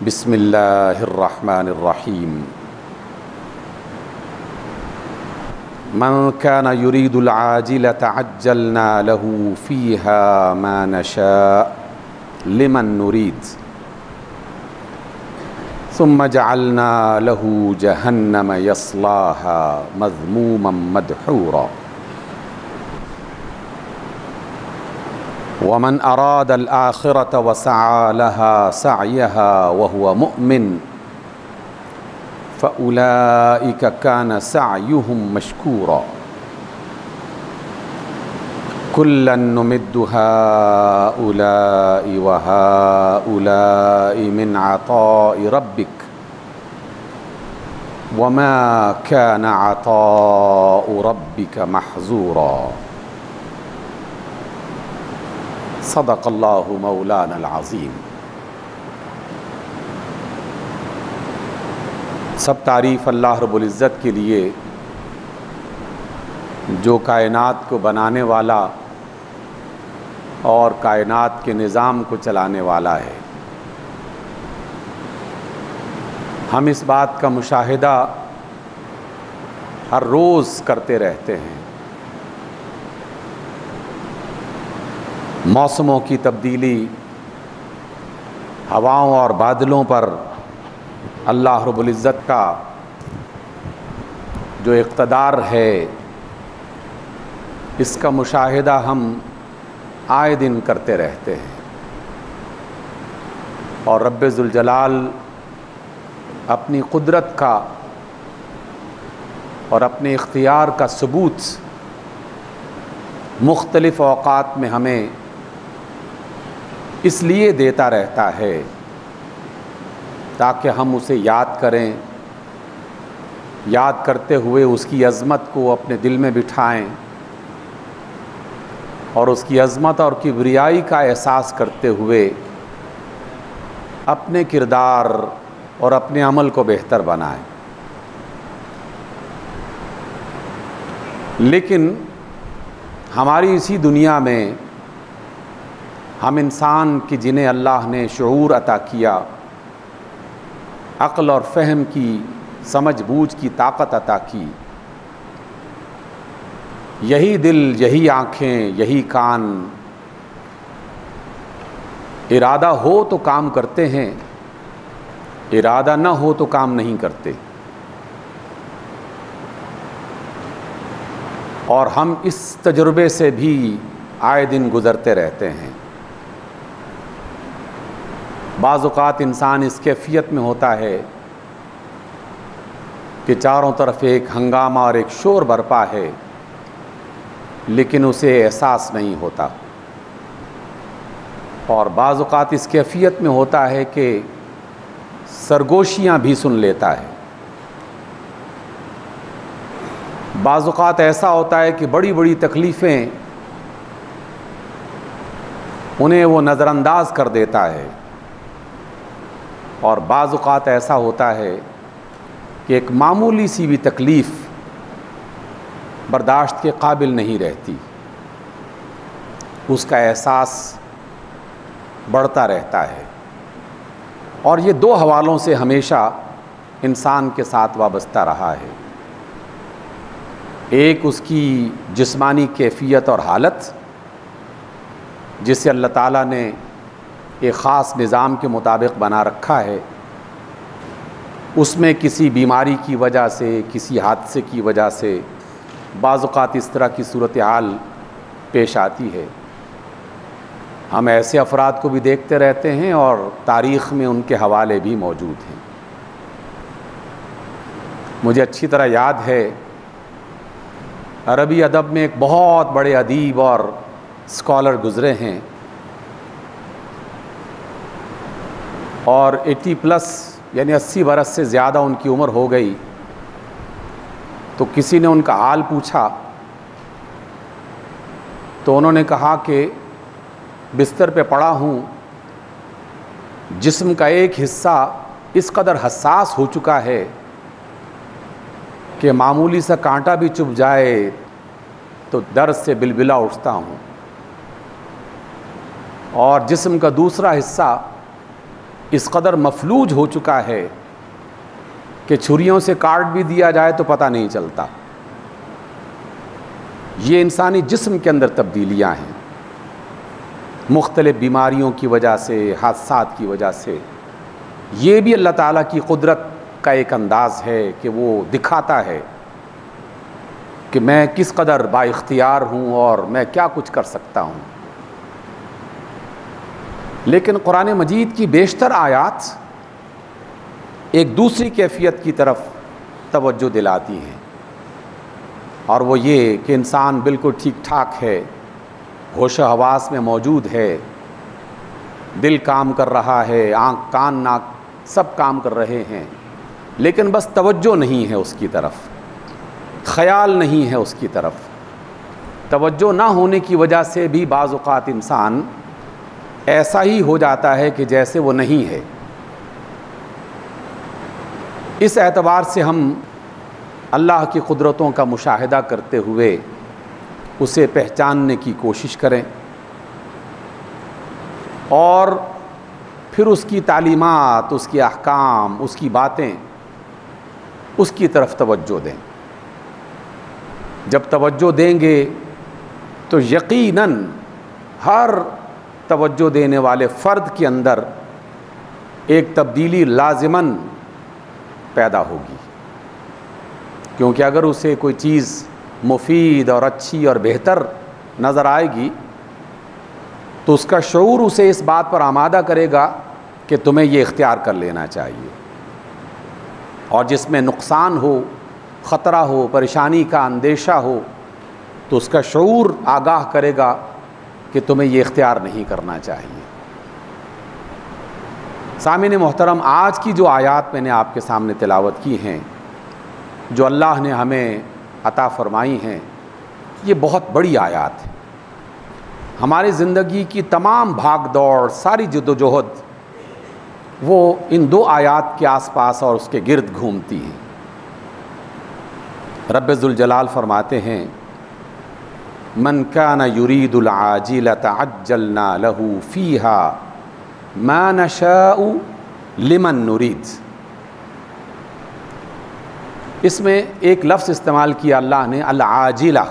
بسم اللہ الرحمن الرحیم من كان يريد العاجلة عجلنا له فيها ما نشاء لمن نريد ثم جعلنا له جهنم يصلاها مذموما مدحورا ومن أراد الآخرة وسعى لها سعيها وهو مؤمن فأولئك كان سعيهم مشكورا كلا نمد هؤلاء وهؤلاء من عطاء ربك وما كان عطاء ربك محظورا صدق اللہ مولانا العظیم۔ سب تعریف اللہ رب العزت کے لیے جو کائنات کو بنانے والا اور کائنات کے نظام کو چلانے والا ہے۔ ہم اس بات کا مشاہدہ ہر روز کرتے رہتے ہیں۔ موسموں کی تبدیلی، ہواؤں اور بادلوں پر اللہ رب العزت کا جو اقتدار ہے، اس کا مشاہدہ ہم آئے دن کرتے رہتے ہیں، اور رب ذوالجلال اپنی قدرت کا اور اپنے اختیار کا ثبوت مختلف اوقات میں ہمیں اس لیے دیتا رہتا ہے تاکہ ہم اسے یاد کریں، یاد کرتے ہوئے اس کی عظمت کو اپنے دل میں بٹھائیں اور اس کی عظمت اور کبریائی کا احساس کرتے ہوئے اپنے کردار اور اپنے عمل کو بہتر بنائیں۔ لیکن ہماری اسی دنیا میں ہم انسان کی جنہیں اللہ نے شعور عطا کیا، عقل اور فہم کی، سمجھ بوجھ کی طاقت عطا کی، یہی دل، یہی آنکھیں، یہی کان، ارادہ ہو تو کام کرتے ہیں، ارادہ نہ ہو تو کام نہیں کرتے، اور ہم اس تجربے سے بھی آئے دن گزرتے رہتے ہیں۔ بعض اوقات انسان اس کیفیت میں ہوتا ہے کہ چاروں طرف ایک ہنگامہ اور ایک شور برپا ہے، لیکن اسے احساس نہیں ہوتا، اور بعض اوقات اس کیفیت میں ہوتا ہے کہ سرگوشیاں بھی سن لیتا ہے۔ بعض اوقات ایسا ہوتا ہے کہ بڑی بڑی تکلیفیں انہیں وہ نظر انداز کر دیتا ہے، اور بعض اوقات ایسا ہوتا ہے کہ ایک معمولی سی بھی تکلیف برداشت کے قابل نہیں رہتی، اس کا احساس بڑھتا رہتا ہے، اور یہ دو حوالوں سے ہمیشہ انسان کے ساتھ وابستہ رہا ہے۔ ایک اس کی جسمانی کیفیت اور حالت، جسے اللہ تعالیٰ نے ایک خاص نظام کے مطابق بنا رکھا ہے، اس میں کسی بیماری کی وجہ سے، کسی حادثے کی وجہ سے بعض اوقات اس طرح کی صورتحال پیش آتی ہے۔ ہم ایسے افراد کو بھی دیکھتے رہتے ہیں، اور تاریخ میں ان کے حوالے بھی موجود ہیں۔ مجھے اچھی طرح یاد ہے، عربی ادب میں ایک بہت بڑے ادیب اور اسکالر گزرے ہیں، اور 80+ یعنی 80 برس سے زیادہ ان کی عمر ہو گئی، تو کسی نے ان کا حال پوچھا تو انہوں نے کہا کہ بستر پہ پڑا ہوں، جسم کا ایک حصہ اس قدر حساس ہو چکا ہے کہ معمولی سا کانٹا بھی چبھ جائے تو درد سے بلبلا اٹھتا ہوں، اور جسم کا دوسرا حصہ اس قدر مفلوج ہو چکا ہے کہ چھریوں سے کاٹ بھی دیا جائے تو پتہ نہیں چلتا۔ یہ انسانی جسم کے اندر تبدیلیاں ہیں، مختلف بیماریوں کی وجہ سے، حادثات کی وجہ سے۔ یہ بھی اللہ تعالیٰ کی قدرت کا ایک انداز ہے کہ وہ دکھاتا ہے کہ میں کس قدر با اختیار ہوں اور میں کیا کچھ کر سکتا ہوں۔ لیکن قرآن مجید کی بیشتر آیات ایک دوسری کیفیت کی طرف توجہ دلاتی ہیں، اور وہ یہ کہ انسان بالکل ٹھیک ٹھاک ہے، ہوش و حواس میں موجود ہے، دل کام کر رہا ہے، آنکھ کان ناک سب کام کر رہے ہیں، لیکن بس توجہ نہیں ہے اس کی طرف، خیال نہیں ہے اس کی طرف۔ توجہ نہ ہونے کی وجہ سے بھی بعض اوقات انسان ایسا ہی ہو جاتا ہے کہ جیسے وہ نہیں ہے۔ اس اعتبار سے ہم اللہ کی قدرتوں کا مشاہدہ کرتے ہوئے اسے پہچاننے کی کوشش کریں، اور پھر اس کی تعلیمات، اس کے احکام، اس کی باتیں، اس کی طرف توجہ دیں۔ جب توجہ دیں گے تو یقیناً ہر توجہ دینے والے فرد کے اندر ایک تبدیلی لازماً پیدا ہوگی، کیونکہ اگر اسے کوئی چیز مفید اور اچھی اور بہتر نظر آئے گی تو اس کا شعور اسے اس بات پر آمادہ کرے گا کہ تمہیں یہ اختیار کر لینا چاہیے، اور جس میں نقصان ہو، خطرہ ہو، پریشانی کا اندیشہ ہو تو اس کا شعور آگاہ کرے گا کہ تمہیں یہ اختیار نہیں کرنا چاہیے۔ سامعین محترم، آج کی جو آیات میں نے آپ کے سامنے تلاوت کی ہیں، جو اللہ نے ہمیں عطا فرمائی ہیں، یہ بہت بڑی آیات ہیں۔ ہماری زندگی کی تمام بھاگ دوڑ، ساری جد و جہد وہ ان دو آیات کے آس پاس اور اس کے گرد گھومتی ہیں۔ رب ذوالجلال فرماتے ہیں، من کان یرید العاجلۃ عجلنا له فیہا ما نشاء لمن نرید۔ اس میں ایک لفظ استعمال کیا اللہ نے، العاجلہ۔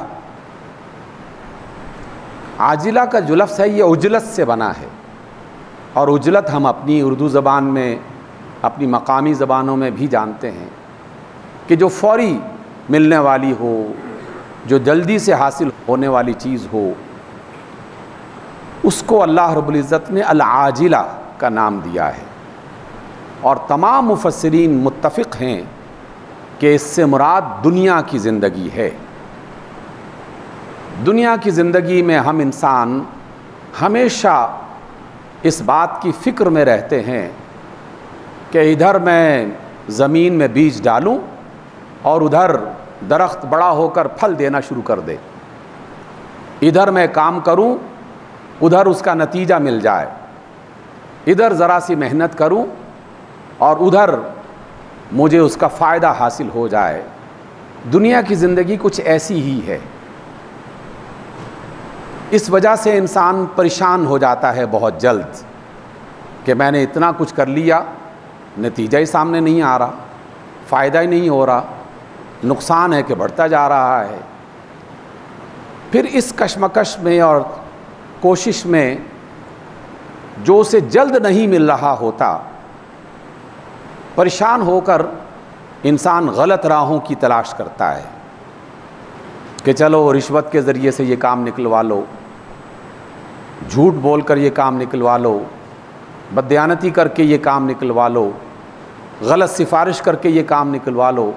عاجلہ کا جو لفظ ہے یہ عجلت سے بنا ہے، اور عجلت ہم اپنی اردو زبان میں، اپنی مقامی زبانوں میں بھی جانتے ہیں کہ جو فوری ملنے والی ہو، جو جلدی سے حاصل ہونے والی چیز ہو، اس کو اللہ رب العزت نے العاجلہ کا نام دیا ہے۔ اور تمام مفسرین متفق ہیں کہ اس سے مراد دنیا کی زندگی ہے۔ دنیا کی زندگی میں ہم انسان ہمیشہ اس بات کی فکر میں رہتے ہیں کہ ادھر میں زمین میں بیج ڈالوں اور ادھر درخت بڑا ہو کر پھل دینا شروع کر دے، ادھر میں کام کروں ادھر اس کا نتیجہ مل جائے، ادھر ذرا سی محنت کروں اور ادھر مجھے اس کا فائدہ حاصل ہو جائے۔ دنیا کی زندگی کچھ ایسی ہی ہے۔ اس وجہ سے انسان پریشان ہو جاتا ہے بہت جلد کہ میں نے اتنا کچھ کر لیا، نتیجہ ہی سامنے نہیں آ رہا، فائدہ ہی نہیں ہو رہا، نقصان ہے کہ بڑھتا جا رہا ہے۔ پھر اس کشمکش میں اور کوشش میں جو اسے جلد نہیں مل رہا ہوتا، پریشان ہو کر انسان غلط راہوں کی تلاش کرتا ہے کہ چلو رشوت کے ذریعے سے یہ کام نکلوا لو، جھوٹ بول کر یہ کام نکلوا لو، بددیانتی کر کے یہ کام نکلوا لو، غلط سفارش کر کے یہ کام نکلوا لو۔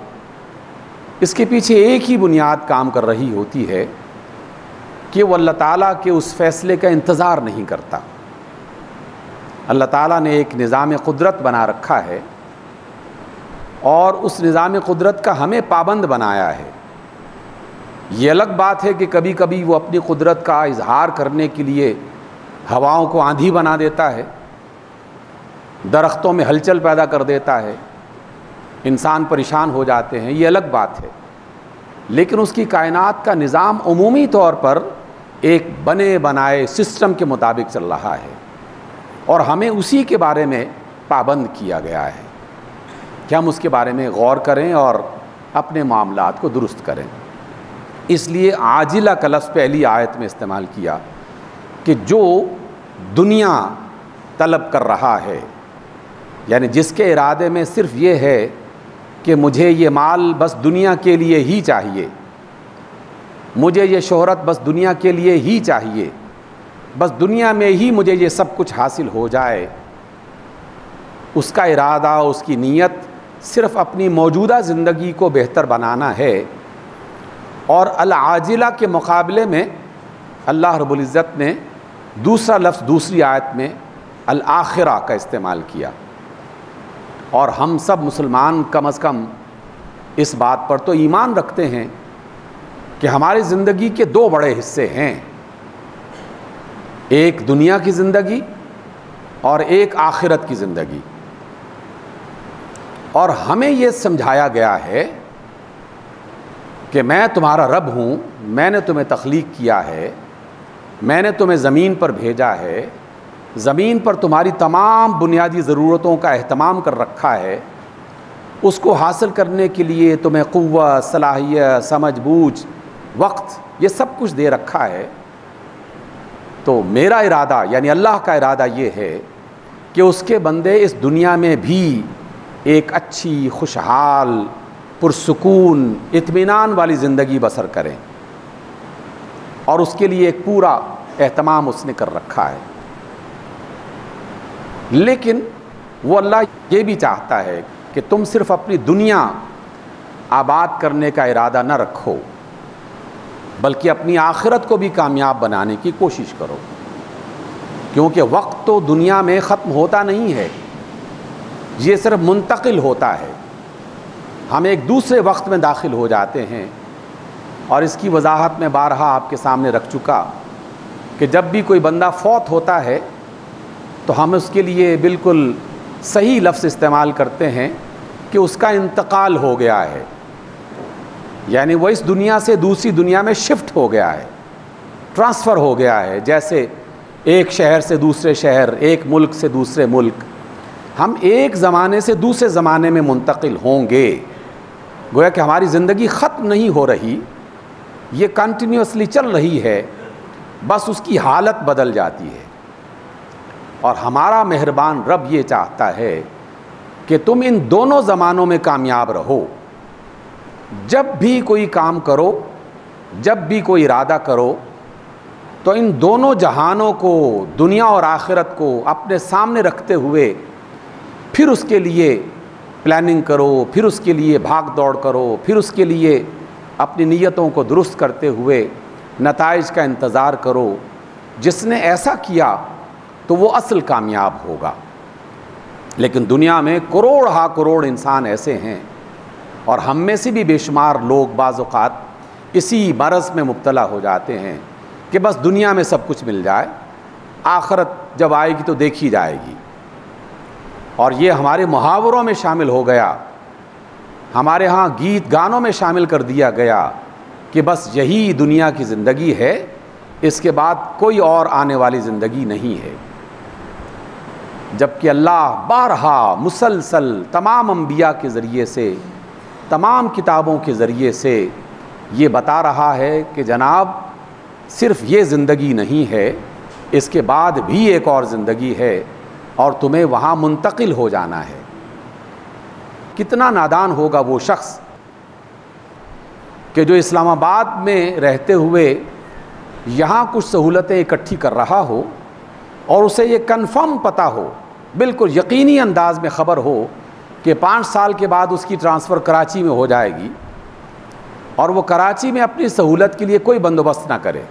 اس کے پیچھے ایک ہی بنیاد کام کر رہی ہوتی ہے کہ وہ اللہ تعالیٰ کے اس فیصلے کا انتظار نہیں کرتا۔ اللہ تعالیٰ نے ایک نظام قدرت بنا رکھا ہے اور اس نظام قدرت کا ہمیں پابند بنایا ہے۔ یہ الگ بات ہے کہ کبھی کبھی وہ اپنی قدرت کا اظہار کرنے کے لیے ہواؤں کو آندھی بنا دیتا ہے، درختوں میں ہلچل پیدا کر دیتا ہے، انسان پریشان ہو جاتے ہیں، یہ الگ بات ہے۔ لیکن اس کی کائنات کا نظام عمومی طور پر ایک بنے بنائے سسٹم کے مطابق چل رہا ہے، اور ہمیں اسی کے بارے میں پابند کیا گیا ہے کہ ہم اس کے بارے میں غور کریں اور اپنے معاملات کو درست کریں۔ اس لیے عاجلہ کا لفظ پہلی آیت میں استعمال کیا کہ جو دنیا طلب کر رہا ہے، یعنی جس کے ارادے میں صرف یہ ہے کہ مجھے یہ مال بس دنیا کے لیے ہی چاہیے، مجھے یہ شہرت بس دنیا کے لیے ہی چاہیے، بس دنیا میں ہی مجھے یہ سب کچھ حاصل ہو جائے، اس کا ارادہ، اس کی نیت صرف اپنی موجودہ زندگی کو بہتر بنانا ہے۔ اور العاجلہ کے مقابلے میں اللہ رب العزت نے دوسرا لفظ دوسری آیت میں الآخرہ کا استعمال کیا، اور ہم سب مسلمان کم از کم اس بات پر تو ایمان رکھتے ہیں کہ ہماری زندگی کے دو بڑے حصے ہیں، ایک دنیا کی زندگی اور ایک آخرت کی زندگی، اور ہمیں یہ سمجھایا گیا ہے کہ میں تمہارا رب ہوں، میں نے تمہیں تخلیق کیا ہے، میں نے تمہیں زمین پر بھیجا ہے، زمین پر تمہاری تمام بنیادی ضرورتوں کا اہتمام کر رکھا ہے، اس کو حاصل کرنے کے لیے تمہیں قوت، صلاحیت، سمجھ بوجھ، وقت، یہ سب کچھ دے رکھا ہے۔ تو میرا ارادہ یعنی اللہ کا ارادہ یہ ہے کہ اس کے بندے اس دنیا میں بھی ایک اچھی، خوشحال، پرسکون، اطمینان والی زندگی بسر کریں، اور اس کے لیے ایک پورا اہتمام اس نے کر رکھا ہے۔ لیکن وہ اللہ یہ بھی چاہتا ہے کہ تم صرف اپنی دنیا آباد کرنے کا ارادہ نہ رکھو، بلکہ اپنی آخرت کو بھی کامیاب بنانے کی کوشش کرو، کیونکہ وقت تو دنیا میں ختم ہوتا نہیں ہے، یہ صرف منتقل ہوتا ہے، ہم ایک دوسرے وقت میں داخل ہو جاتے ہیں۔ اور اس کی وضاحت میں بارہا آپ کے سامنے رکھ چکا کہ جب بھی کوئی بندہ فوت ہوتا ہے تو ہم اس کے لیے بالکل صحیح لفظ استعمال کرتے ہیں کہ اس کا انتقال ہو گیا ہے، یعنی وہ اس دنیا سے دوسری دنیا میں شفٹ ہو گیا ہے، ٹرانسفر ہو گیا ہے، جیسے ایک شہر سے دوسرے شہر، ایک ملک سے دوسرے ملک، ہم ایک زمانے سے دوسرے زمانے میں منتقل ہوں گے۔ گویا کہ ہماری زندگی ختم نہیں ہو رہی، یہ کنٹینیوسلی چل رہی ہے، بس اس کی حالت بدل جاتی ہے۔ اور ہمارا مہربان رب یہ چاہتا ہے کہ تم ان دونوں زمانوں میں کامیاب رہو، جب بھی کوئی کام کرو، جب بھی کوئی ارادہ کرو، تو ان دونوں جہانوں کو، دنیا اور آخرت کو اپنے سامنے رکھتے ہوئے پھر اس کے لیے پلاننگ کرو، پھر اس کے لیے بھاگ دوڑ کرو، پھر اس کے لیے اپنی نیتوں کو درست کرتے ہوئے نتائج کا انتظار کرو۔ جس نے ایسا کیا تو وہ اصل کامیاب ہوگا۔ لیکن دنیا میں کروڑ ہا کروڑ انسان ایسے ہیں، اور ہم میں سے بھی بے شمار لوگ بعض اوقات اسی مرض میں مبتلا ہو جاتے ہیں کہ بس دنیا میں سب کچھ مل جائے، آخرت جب آئے گی تو دیکھی جائے گی۔ اور یہ ہمارے محاوروں میں شامل ہو گیا، ہمارے ہاں گیت گانوں میں شامل کر دیا گیا کہ بس یہی دنیا کی زندگی ہے، اس کے بعد کوئی اور آنے والی زندگی نہیں ہے۔ جبکہ اللہ بارہا مسلسل تمام انبیاء کے ذریعے سے، تمام کتابوں کے ذریعے سے یہ بتا رہا ہے کہ جناب صرف یہ زندگی نہیں ہے، اس کے بعد بھی ایک اور زندگی ہے، اور تمہیں وہاں منتقل ہو جانا ہے۔ کتنا نادان ہوگا وہ شخص کہ جو اسلام آباد میں رہتے ہوئے یہاں کچھ سہولتیں اکٹھی کر رہا ہو، اور اسے یہ کنفرم پتہ ہو، بالکل یقینی انداز میں خبر ہو کہ 5 سال کے بعد اس کی ٹرانسفر کراچی میں ہو جائے گی، اور وہ کراچی میں اپنی سہولت کے لیے کوئی بندوبست نہ کرے۔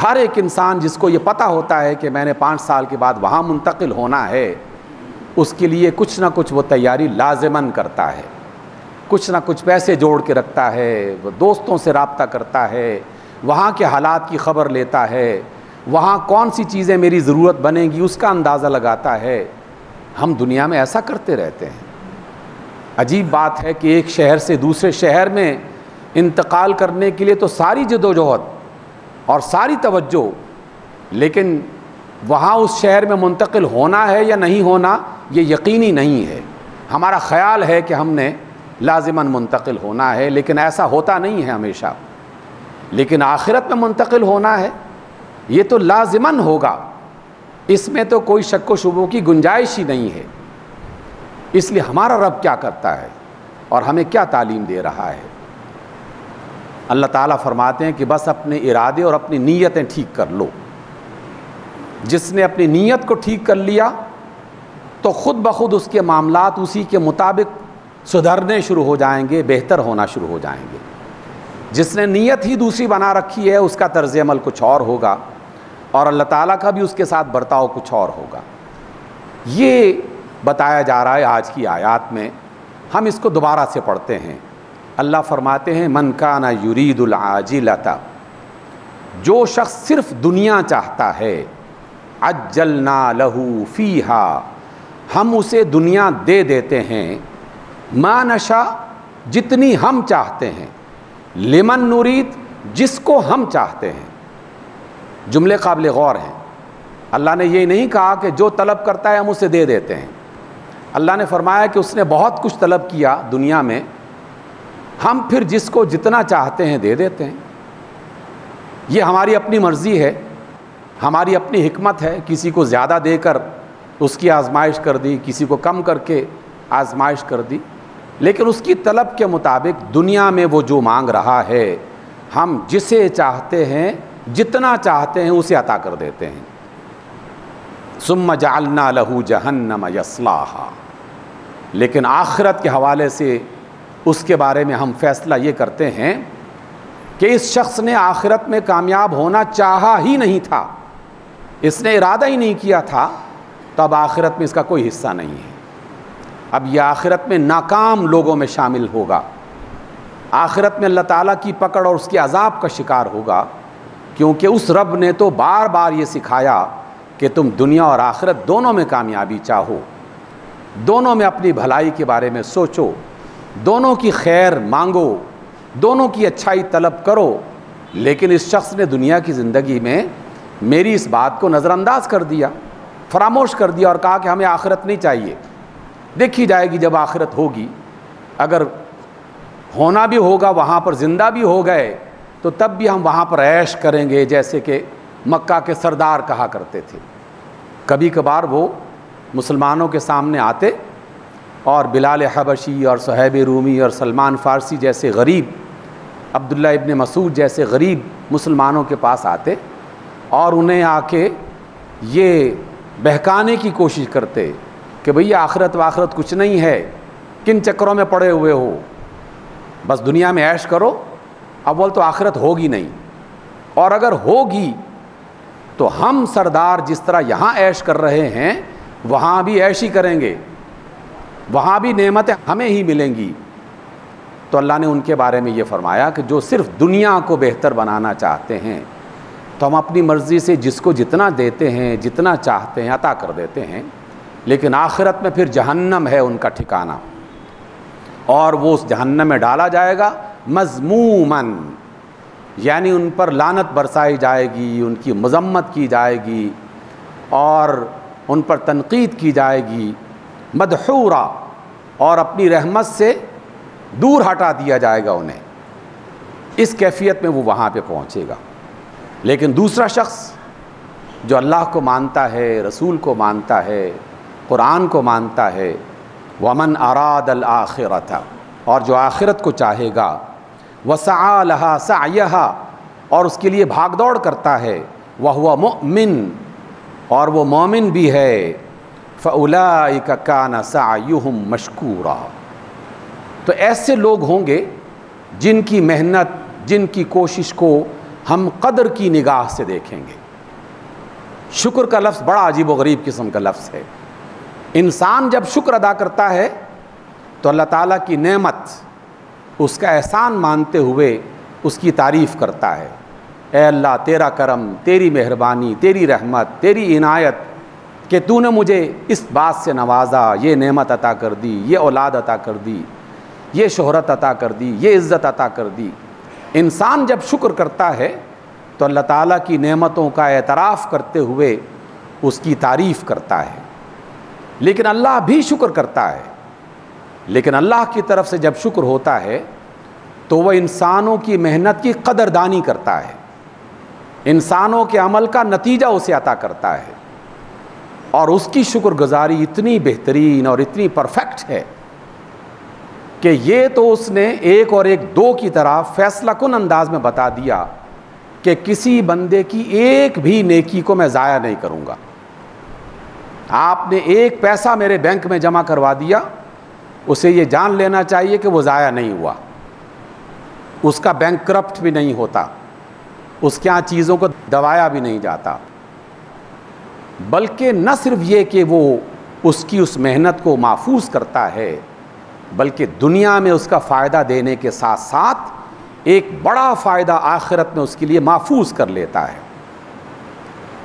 ہر ایک انسان جس کو یہ پتہ ہوتا ہے کہ میں نے 5 سال کے بعد وہاں منتقل ہونا ہے، اس کے لیے کچھ نہ کچھ وہ تیاری لازماً کرتا ہے، کچھ نہ کچھ پیسے جوڑ کے رکھتا ہے، وہ دوستوں سے رابطہ کرتا ہے، وہاں کے حالات کی خبر لیتا ہے، وہاں کون سی چیزیں میری ضرورت بنے گی اس کا اندازہ لگاتا ہے۔ ہم دنیا میں ایسا کرتے رہتے ہیں۔ عجیب بات ہے کہ ایک شہر سے دوسرے شہر میں انتقال کرنے کے لیے تو ساری جدوجہد اور ساری توجہ، لیکن وہاں اس شہر میں منتقل ہونا ہے یا نہیں ہونا یہ یقینی نہیں ہے. ہمارا خیال ہے کہ ہم نے لازماً منتقل ہونا ہے، لیکن ایسا ہوتا نہیں ہے ہمیشہ. لیکن آخرت میں منتقل ہونا ہے یہ تو لازماً ہوگا، اس میں تو کوئی شک و شبہ کی گنجائش ہی نہیں ہے. اس لیے ہمارا رب کیا کرتا ہے اور ہمیں کیا تعلیم دے رہا ہے؟ اللہ تعالیٰ فرماتے ہیں کہ بس اپنے ارادے اور اپنی نیتیں ٹھیک کر لو. جس نے اپنی نیت کو ٹھیک کر لیا تو خود بخود اس کے معاملات اسی کے مطابق سدھرنے شروع ہو جائیں گے، بہتر ہونا شروع ہو جائیں گے. جس نے نیت ہی دوسری بنا رکھی ہے اس کا طرز عمل کچھ اور ہوگا، اور اللہ تعالیٰ کا بھی اس کے ساتھ برتاؤ کچھ اور ہوگا. یہ بتایا جا رہا ہے آج کی آیات میں. ہم اس کو دوبارہ سے پڑھتے ہیں. اللہ فرماتے ہیں من کان یرید العاجلۃ، جو شخص صرف دنیا چاہتا ہے، عجلنا لہ فیہا، ہم اسے دنیا دے دیتے ہیں، ما نشاء، جتنی ہم چاہتے ہیں، لمن نرید، جس کو ہم چاہتے ہیں. جملے قابل غور ہیں. اللہ نے یہ نہیں کہا کہ جو طلب کرتا ہے ہم اسے دے دیتے ہیں. اللہ نے فرمایا کہ اس نے بہت کچھ طلب کیا دنیا میں، ہم پھر جس کو جتنا چاہتے ہیں دے دیتے ہیں. یہ ہماری اپنی مرضی ہے، ہماری اپنی حکمت ہے. کسی کو زیادہ دے کر اس کی آزمائش کر دی، کسی کو کم کر کے آزمائش کر دی. لیکن اس کی طلب کے مطابق دنیا میں وہ جو مانگ رہا ہے ہم جسے چاہتے ہیں جتنا چاہتے ہیں اسے عطا کر دیتے ہیں. ثم جعلنا لہ جہنم یصلاھا، لیکن آخرت کے حوالے سے اس کے بارے میں ہم فیصلہ یہ کرتے ہیں کہ اس شخص نے آخرت میں کامیاب ہونا چاہا ہی نہیں تھا، اس نے ارادہ ہی نہیں کیا تھا، تو اب آخرت میں اس کا کوئی حصہ نہیں ہے. اب یہ آخرت میں ناکام لوگوں میں شامل ہوگا. آخرت میں اللہ تعالیٰ کی پکڑ اور اس کے عذاب کا شکار ہوگا، کیونکہ اس رب نے تو بار بار یہ سکھایا کہ تم دنیا اور آخرت دونوں میں کامیابی چاہو، دونوں میں اپنی بھلائی کے بارے میں سوچو، دونوں کی خیر مانگو، دونوں کی اچھائی طلب کرو. لیکن اس شخص نے دنیا کی زندگی میں میری اس بات کو نظر انداز کر دیا، فراموش کر دیا اور کہا کہ ہمیں آخرت نہیں چاہیے، دیکھی جائے گی جب آخرت ہوگی، اگر ہونا بھی ہوگا وہاں پر زندہ بھی ہو گئے تو تب بھی ہم وہاں پر عیش کریں گے، جیسے کہ مکہ کے سردار کہا کرتے تھے. کبھی کبھار وہ مسلمانوں کے سامنے آتے اور بلال حبشی اور صہیب رومی اور سلمان فارسی جیسے غریب، عبداللہ ابن مسعود جیسے غریب مسلمانوں کے پاس آتے اور انہیں آ کے یہ بہکانے کی کوشش کرتے کہ بھئی آخرت و آخرت کچھ نہیں ہے، کن چکروں میں پڑے ہوئے ہو، بس دنیا میں عیش کرو. اول تو آخرت ہوگی نہیں، اور اگر ہوگی تو ہم سردار جس طرح یہاں عیش کر رہے ہیں وہاں بھی عیش ہی کریں گے، وہاں بھی نعمتیں ہمیں ہی ملیں گی. تو اللہ نے ان کے بارے میں یہ فرمایا کہ جو صرف دنیا کو بہتر بنانا چاہتے ہیں تو ہم اپنی مرضی سے جس کو جتنا دیتے ہیں، جتنا چاہتے ہیں عطا کر دیتے ہیں. لیکن آخرت میں پھر جہنم ہے ان کا ٹھکانہ، اور وہ اس جہنم میں ڈالا جائے گا مذموماً، یعنی ان پر لعنت برسائی جائے گی، ان کی مذمت کی جائے گی اور ان پر تنقید کی جائے گی، مدحورا، اور اپنی رحمت سے دور ہٹا دیا جائے گا انہیں. اس کیفیت میں وہ وہاں پہ پہنچے گا. لیکن دوسرا شخص جو اللہ کو مانتا ہے، رسول کو مانتا ہے، قرآن کو مانتا ہے، ومن اراد الآخرۃ، اور جو آخرت کو چاہے گا، وسعى لها سعيها، اور اس کے لیے بھاگ دوڑ کرتا ہے، وهو مؤمن، اور وہ مومن بھی ہے، فأولئك كان سعيهم مشكورا، تو ایسے لوگ ہوں گے جن کی محنت، جن کی کوشش کو ہم قدر کی نگاہ سے دیکھیں گے. شکر کا لفظ بڑا عجیب و غریب قسم کا لفظ ہے. انسان جب شکر ادا کرتا ہے تو اللہ تعالیٰ کی نعمت، اس کا احسان مانتے ہوئے اس کی تعریف کرتا ہے. اے اللہ تیرا کرم، تیری مہربانی، تیری رحمت، تیری عنایت کہ تو نے مجھے اس بات سے نوازا، یہ نعمت عطا کر دی، یہ اولاد عطا کر دی، یہ شہرت عطا کر دی، یہ عزت عطا کر دی. انسان جب شکر کرتا ہے تو اللہ تعالیٰ کی نعمتوں کا اعتراف کرتے ہوئے اس کی تعریف کرتا ہے، لیکن اللہ بھی شکر کرتا ہے۔ لیکن اللہ کی طرف سے جب شکر ہوتا ہے تو وہ انسانوں کی محنت کی قدردانی کرتا ہے، انسانوں کے عمل کا نتیجہ اسے عطا کرتا ہے، اور اس کی شکر گزاری اتنی بہترین اور اتنی پرفیکٹ ہے کہ یہ تو اس نے ایک اور ایک دو کی طرح فیصلہ کن انداز میں بتا دیا کہ کسی بندے کی ایک بھی نیکی کو میں ضائع نہیں کروں گا۔ آپ نے ایک پیسہ میرے بینک میں جمع کروا دیا، اسے یہ جان لینا چاہیے کہ وہ ضائع نہیں ہوا، اس کا بینک کرپٹ بھی نہیں ہوتا، اس کے ہاں چیزوں کو دبایا بھی نہیں جاتا، بلکہ نہ صرف یہ کہ وہ اس کی اس محنت کو محفوظ کرتا ہے، بلکہ دنیا میں اس کا فائدہ دینے کے ساتھ ساتھ ایک بڑا فائدہ آخرت میں اس کے لیے محفوظ کر لیتا ہے،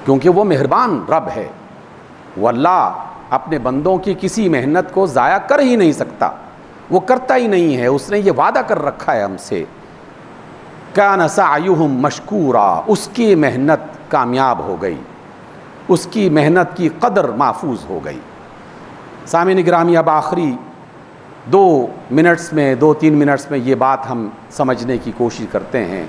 کیونکہ وہ مہربان رب ہے۔ وہ اللہ اپنے بندوں کی کسی محنت کو ضائع کر ہی نہیں سکتا، وہ کرتا ہی نہیں ہے، اس نے یہ وعدہ کر رکھا ہے ہم سے، کان سعیہم مشکورا، اس کی محنت کامیاب ہو گئی، اس کی محنت کی قدر محفوظ ہو گئی۔ سامعین گرامی، اب آخری 2-3 منٹس میں یہ بات ہم سمجھنے کی کوشش کرتے ہیں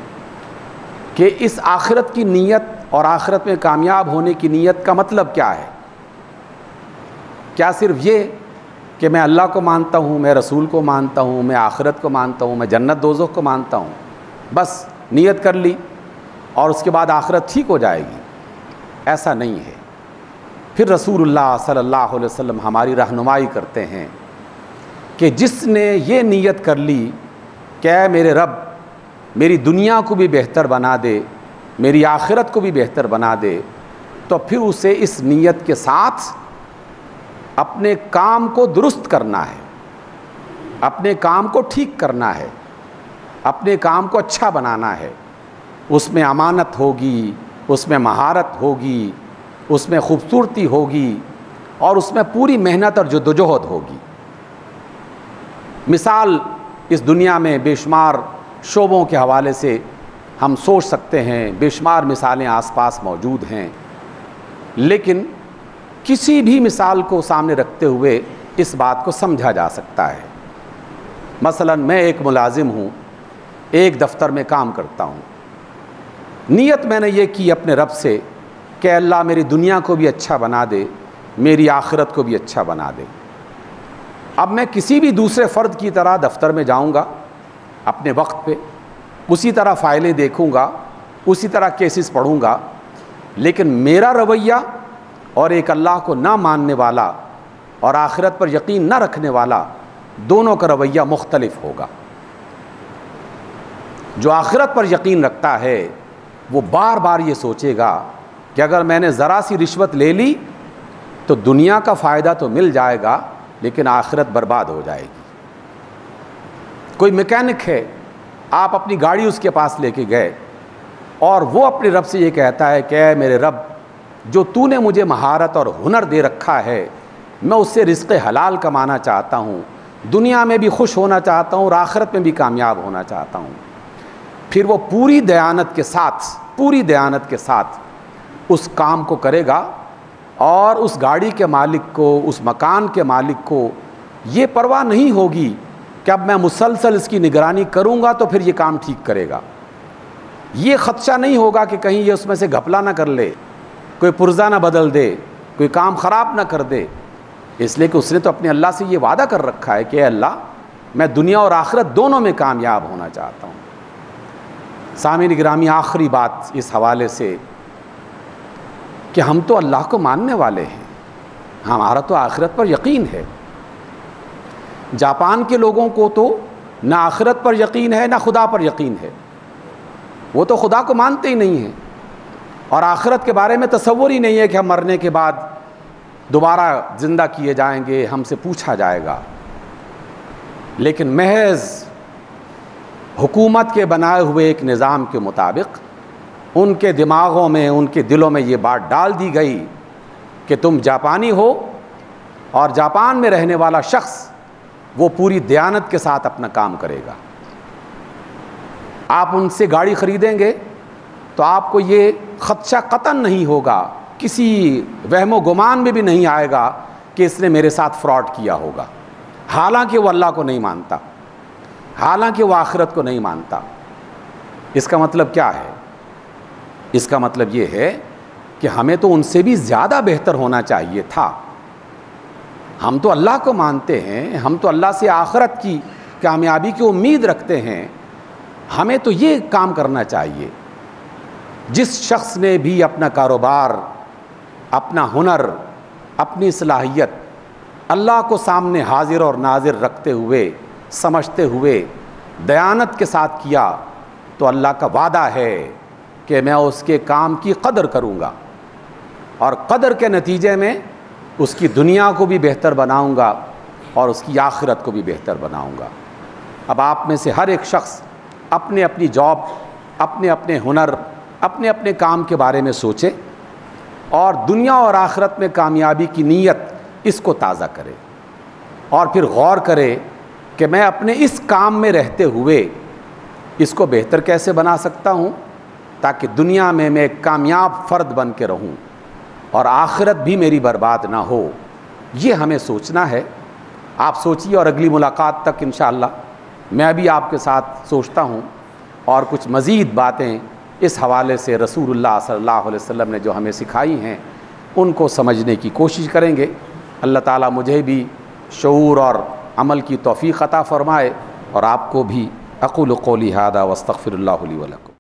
کہ اس آخرت کی نیت اور آخرت میں کامیاب ہونے کی نیت کا مطلب کیا ہے؟ کیا صرف یہ کہ میں اللہ کو مانتا ہوں، میں رسول کو مانتا ہوں، میں آخرت کو مانتا ہوں، میں جنت دوزخ کو مانتا ہوں، بس نیت کر لی اور اس کے بعد آخرت ٹھیک ہو جائے گی؟ ایسا نہیں ہے۔ پھر رسول اللہ صلی اللہ علیہ وسلم ہماری رہنمائی کرتے ہیں کہ جس نے یہ نیت کر لی کہ اے میرے رب میری دنیا کو بھی بہتر بنا دے، میری آخرت کو بھی بہتر بنا دے، تو پھر اسے اس نیت کے ساتھ اپنے کام کو درست کرنا ہے، اپنے کام کو ٹھیک کرنا ہے، اپنے کام کو اچھا بنانا ہے، اس میں امانت ہوگی، اس میں مہارت ہوگی، اس میں خوبصورتی ہوگی، اور اس میں پوری محنت اور جدوجہد ہوگی۔ مثال اس دنیا میں بے شمار شعبوں کے حوالے سے ہم سوچ سکتے ہیں، بے شمار مثالیں آس پاس موجود ہیں، لیکن کسی بھی مثال کو سامنے رکھتے ہوئے اس بات کو سمجھا جا سکتا ہے۔ مثلا میں ایک ملازم ہوں، ایک دفتر میں کام کرتا ہوں، نیت میں نے یہ کی اپنے رب سے کہ اللہ میری دنیا کو بھی اچھا بنا دے، میری آخرت کو بھی اچھا بنا دے۔ اب میں کسی بھی دوسرے فرد کی طرح دفتر میں جاؤں گا اپنے وقت پہ، اسی طرح فائلیں دیکھوں گا، اسی طرح کیسز پڑھوں گا، لیکن میرا رویہ اور ایک اللہ کو نہ ماننے والا اور آخرت پر یقین نہ رکھنے والا، دونوں کا رویہ مختلف ہوگا۔ جو آخرت پر یقین رکھتا ہے وہ بار بار یہ سوچے گا کہ اگر میں نے ذرا سی رشوت لے لی تو دنیا کا فائدہ تو مل جائے گا لیکن آخرت برباد ہو جائے گی۔ کوئی میکینک ہے، آپ اپنی گاڑی اس کے پاس لے کے گئے اور وہ اپنے رب سے یہ کہتا ہے کہ اے میرے رب، جو تو نے مجھے مہارت اور ہنر دے رکھا ہے، میں اس سے رزق حلال کمانا چاہتا ہوں، دنیا میں بھی خوش ہونا چاہتا ہوں اور آخرت میں بھی کامیاب ہونا چاہتا ہوں۔ پھر وہ پوری دیانت کے ساتھ اس کام کو کرے گا، اور اس گاڑی کے مالک کو، اس مکان کے مالک کو یہ پرواہ نہیں ہوگی کہ اب میں مسلسل اس کی نگرانی کروں گا تو پھر یہ کام ٹھیک کرے گا۔ یہ خدشہ نہیں ہوگا کہ کہیں یہ اس میں سے گھپلا نہ کر لے، کوئی پرزہ نہ بدل دے، کوئی کام خراب نہ کر دے، اس لیے کہ اس نے تو اپنے اللہ سے یہ وعدہ کر رکھا ہے کہ اے اللہ میں دنیا اور آخرت دونوں میں کامیاب ہونا چاہتا ہوں۔ سامعین گرامی، آخری بات اس حوالے سے کہ ہم تو اللہ کو ماننے والے ہیں، ہمارا تو آخرت پر یقین ہے۔ جاپان کے لوگوں کو تو نہ آخرت پر یقین ہے نہ خدا پر یقین ہے، وہ تو خدا کو مانتے ہی نہیں ہیں، اور آخرت کے بارے میں تصور ہی نہیں ہے کہ ہم مرنے کے بعد دوبارہ زندہ کیے جائیں گے، ہم سے پوچھا جائے گا۔ لیکن محض حکومت کے بنائے ہوئے ایک نظام کے مطابق ان کے دماغوں میں، ان کے دلوں میں یہ بات ڈال دی گئی کہ تم جاپانی ہو، اور جاپان میں رہنے والا شخص وہ پوری دیانت کے ساتھ اپنا کام کرے گا۔ آپ ان سے گاڑی خریدیں گے تو آپ کو یہ خدشہ قطعاً نہیں ہوگا کسی وہم و گمان میں بھی نہیں آئے گا کہ اس نے میرے ساتھ فراڈ کیا ہوگا، حالانکہ وہ اللہ کو نہیں مانتا، حالانکہ وہ آخرت کو نہیں مانتا۔ اس کا مطلب کیا ہے؟ اس کا مطلب یہ ہے کہ ہمیں تو ان سے بھی زیادہ بہتر ہونا چاہیے تھا۔ ہم تو اللہ کو مانتے ہیں، ہم تو اللہ سے آخرت کی کامیابی کی امید رکھتے ہیں، ہمیں تو یہ کام کرنا چاہیے۔ جس شخص نے بھی اپنا کاروبار، اپنا ہنر، اپنی صلاحیت اللہ کو سامنے حاضر اور ناظر رکھتے ہوئے، سمجھتے ہوئے دیانت کے ساتھ کیا، تو اللہ کا وعدہ ہے کہ میں اس کے کام کی قدر کروں گا، اور قدر کے نتیجے میں اس کی دنیا کو بھی بہتر بناؤں گا اور اس کی آخرت کو بھی بہتر بناؤں گا۔ اب آپ میں سے ہر ایک شخص اپنے اپنی جاب، اپنے اپنے ہنر، اپنے اپنے کام کے بارے میں سوچے اور دنیا اور آخرت میں کامیابی کی نیت اس کو تازہ کرے، اور پھر غور کرے کہ میں اپنے اس کام میں رہتے ہوئے اس کو بہتر کیسے بنا سکتا ہوں تاکہ دنیا میں میں ایک کامیاب فرد بن کے رہوں اور آخرت بھی میری برباد نہ ہو۔ یہ ہمیں سوچنا ہے۔ آپ سوچیے، اور اگلی ملاقات تک انشاءاللہ میں بھی آپ کے ساتھ سوچتا ہوں اور کچھ مزید باتیں اس حوالے سے رسول اللہ صلی اللہ علیہ وسلم نے جو ہمیں سکھائی ہیں ان کو سمجھنے کی کوشش کریں گے۔ اللہ تعالیٰ مجھے بھی شعور اور عمل کی توفیق عطا فرمائے، اور آپ کو بھی۔ اقول قولی ھذا واستغفر اللہ لی ولکم۔